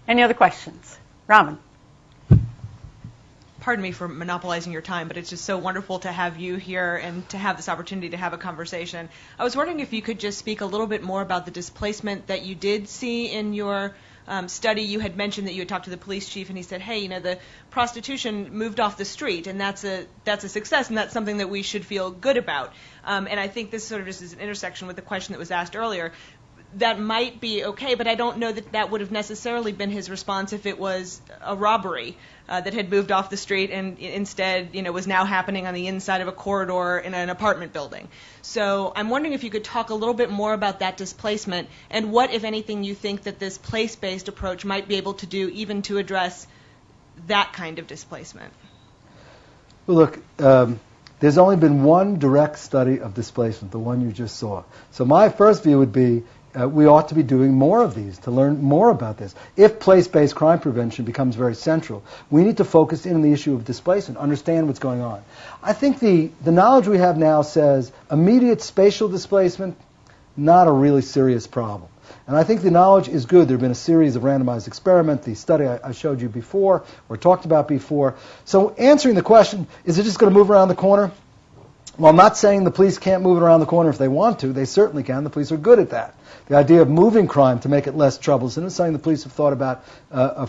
Any other questions? Raman. Pardon me for monopolizing your time, but it's just so wonderful to have you here and to have this opportunity to have a conversation. I was wondering if you could just speak a little bit more about the displacement that you did see in your study. You had mentioned that you had talked to the police chief, and he said, hey, the prostitution moved off the street, and that's a success, and that's something that we should feel good about. And I think this sort of just is an intersection with the question that was asked earlier. That might be okay, but I don't know that that would have necessarily been his response if it was a robbery that had moved off the street and instead, was now happening on the inside of a corridor in an apartment building. So I'm wondering if you could talk a little bit more about that displacement and what, if anything, you think that this place-based approach might be able to do even to address that kind of displacement. Well, look, there's only been one direct study of displacement, the one you just saw. So my first view would be we ought to be doing more of these to learn more about this. If place-based crime prevention becomes very central, we need to focus in on the issue of displacement, understand what's going on. I think the knowledge we have now says immediate spatial displacement, not a really serious problem. And I think the knowledge is good. There have been a series of randomized experiments, the study I showed you before or talked about before. So answering the question, is it just going to move around the corner? Well, I'm not saying the police can't move it around the corner if they want to. They certainly can. The police are good at that. The idea of moving crime to make it less troublesome is something the police have thought about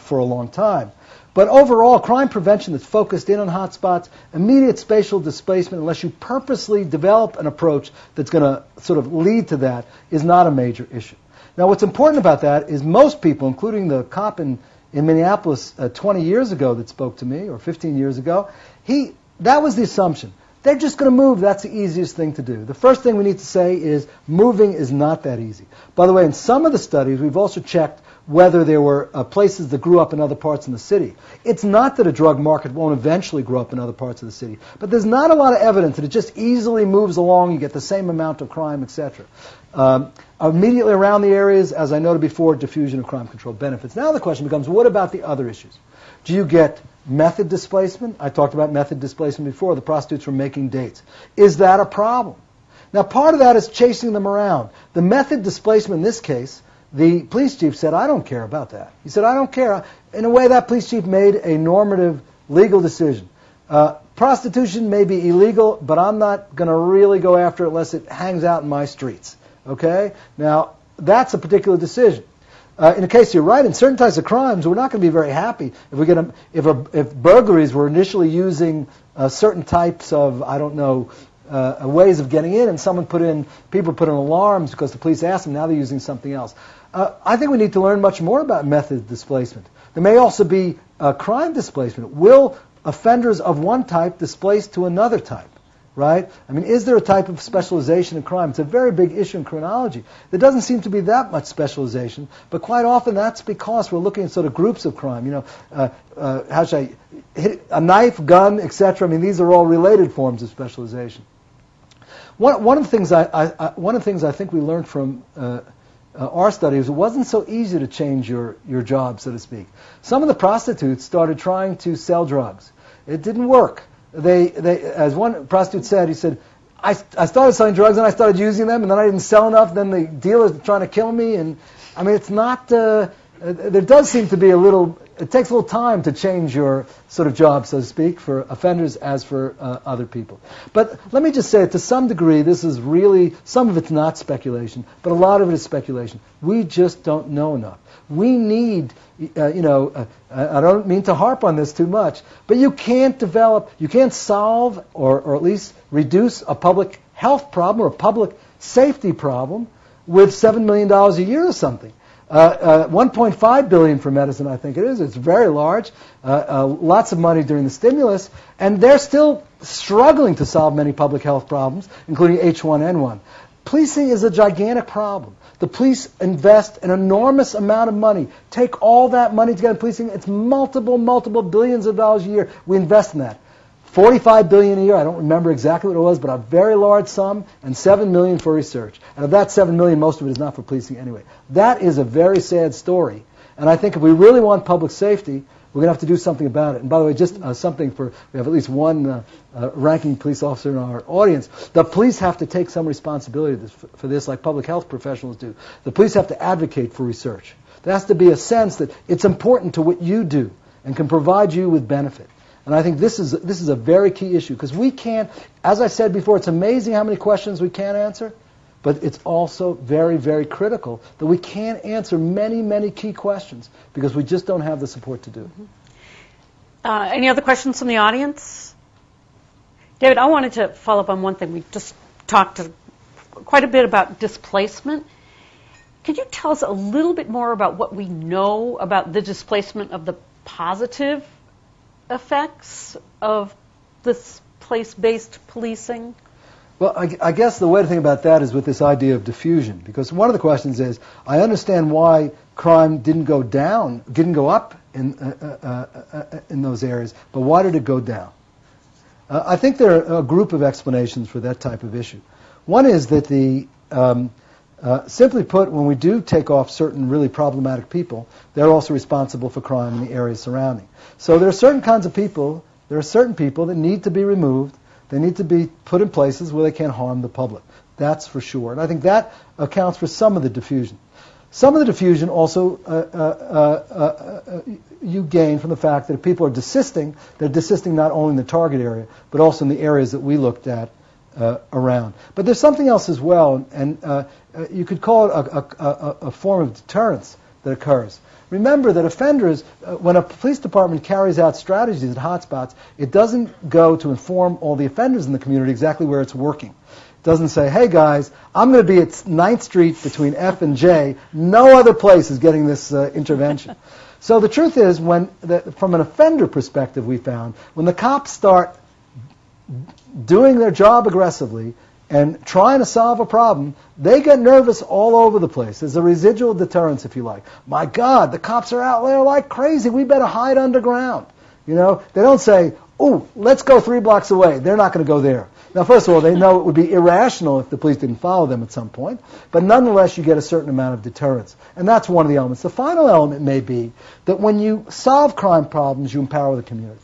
for a long time. But overall, crime prevention that's focused in on hotspots, immediate spatial displacement, unless you purposely develop an approach that's going to sort of lead to that, is not a major issue. Now, what's important about that is most people, including the cop in Minneapolis 20 years ago that spoke to me, or 15 years ago, that was the assumption. They're just going to move. That's the easiest thing to do. The first thing we need to say is moving is not that easy. By the way, in some of the studies, we've also checked whether there were places that grew up in other parts of the city. It's not that a drug market won't eventually grow up in other parts of the city, but there's not a lot of evidence that it just easily moves along, you get the same amount of crime, etc. Immediately around the areas, as I noted before, diffusion of crime control benefits. Now the question becomes, what about the other issues? Do you get method displacement? I talked about method displacement before. The prostitutes were making dates. Is that a problem? Now, part of that is chasing them around. The method displacement in this case, the police chief said, I don't care about that. He said, I don't care. In a way, that police chief made a normative legal decision. Prostitution may be illegal, but I'm not going to really go after it unless it hangs out in my streets. Okay? Now, that's a particular decision. In the case you're right, in certain types of crimes, we're not going to be very happy if we get if burglaries were initially using certain types of, I don't know, ways of getting in, and people put in alarms because the police asked them. Now they're using something else. I think we need to learn much more about method displacement. There may also be crime displacement. Will offenders of one type displace to another type? Right? I mean, is there a type of specialization in crime? It's a very big issue in criminology. There doesn't seem to be that much specialization, but quite often that's because we're looking at sort of groups of crime. How should I hit a knife, gun, etc. I mean, these are all related forms of specialization. One of the things I think we learned from our study is it wasn't so easy to change your job, so to speak. Some of the prostitutes started trying to sell drugs. It didn't work. They, as one prostitute said, he said, I started selling drugs and I started using them, and then I didn't sell enough. Then the dealers were trying to kill me, and I mean, it's not. There does seem to be a little. It takes a little time to change your sort of job, so to speak, for offenders as for other people. But let me just say, to some degree, this is really some of it's not speculation, but a lot of it is speculation. We just don't know enough. We need, I don't mean to harp on this too much, but you can't solve or at least reduce a public health problem or a public safety problem with $7 million a year or something. $1.5 billion for medicine, I think it is. It's very large. Lots of money during the stimulus, and they're still struggling to solve many public health problems, including H1N1. Policing is a gigantic problem. The police invest an enormous amount of money. Take all that money together in policing, it's multiple billions of dollars a year we invest in that. $45 billion a year, I don't remember exactly what it was, but a very large sum, and $7 million for research. And of that $7 million, most of it is not for policing anyway. That is a very sad story. And I think if we really want public safety, we're going to have to do something about it. And by the way, just something we have at least one ranking police officer in our audience. The police have to take some responsibility for this, like public health professionals do. The police have to advocate for research. There has to be a sense that it's important to what you do and can provide you with benefit. And I think this is a very key issue, because we can't, as I said before, it's amazing how many questions we can't answer, but it's also very, very critical that we can't answer many, many key questions because we just don't have the support to do it. Any other questions from the audience? David, I wanted to follow up on one thing. We just talked quite a bit about displacement. Could you tell us a little bit more about what we know about the displacement of the positive effects of this place-based policing? Well, I guess the way to think about that is with this idea of diffusion, because one of the questions is, I understand why crime didn't go up in those areas, but why did it go down? I think there are a group of explanations for that type of issue. One is that simply put, when we do take off certain really problematic people, they're also responsible for crime in the areas surrounding. So there are certain kinds of people, there are certain people that need to be removed. They need to be put in places where they can't harm the public. That's for sure. And I think that accounts for some of the diffusion. Some of the diffusion also you gain from the fact that if people are desisting, they're desisting not only in the target area, but also in the areas that we looked at around. But there's something else as well, and you could call it a form of deterrence that occurs. Remember that offenders, when a police department carries out strategies at hotspots, it doesn't go to inform all the offenders in the community exactly where it's working. It doesn't say, hey guys, I'm going to be at 9th Street between F and J. No other place is getting this intervention. So the truth is, from an offender perspective, we found, when the cops start doing their job aggressively and trying to solve a problem, they get nervous all over the place. There's a residual deterrence, if you like. My God, the cops are out there like crazy. We better hide underground. You know, they don't say, "Oh, let's go 3 blocks away." They're not going to go there. Now, first of all, they know it would be irrational if the police didn't follow them at some point. But nonetheless, you get a certain amount of deterrence. And that's one of the elements. The final element may be that when you solve crime problems, you empower the community.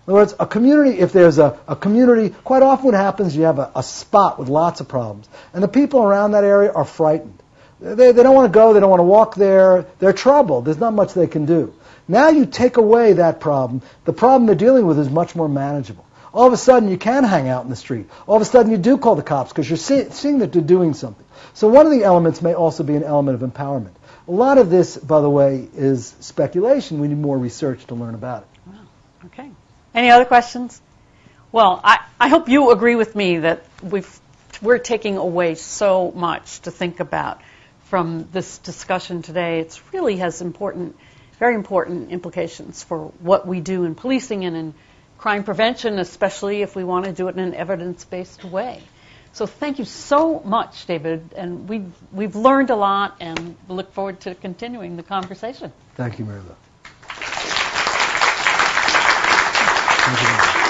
In other words, a community, if there's a community, quite often what happens, you have a spot with lots of problems. And the people around that area are frightened. They don't want to go, they don't want to walk there, they're troubled, there's not much they can do. Now you take away that problem, the problem they're dealing with is much more manageable. All of a sudden you can hang out in the street. All of a sudden you do call the cops because you're seeing that they're doing something. So one of the elements may also be an element of empowerment. A lot of this, by the way, is speculation. We need more research to learn about it. Wow. Okay. Any other questions? Well, I hope you agree with me that we're taking away so much to think about from this discussion today. It really has very important implications for what we do in policing and in crime prevention, especially if we want to do it in an evidence-based way. So thank you so much, David, and we've learned a lot, and we look forward to continuing the conversation. Thank you, Mary Lou. Thank you very much.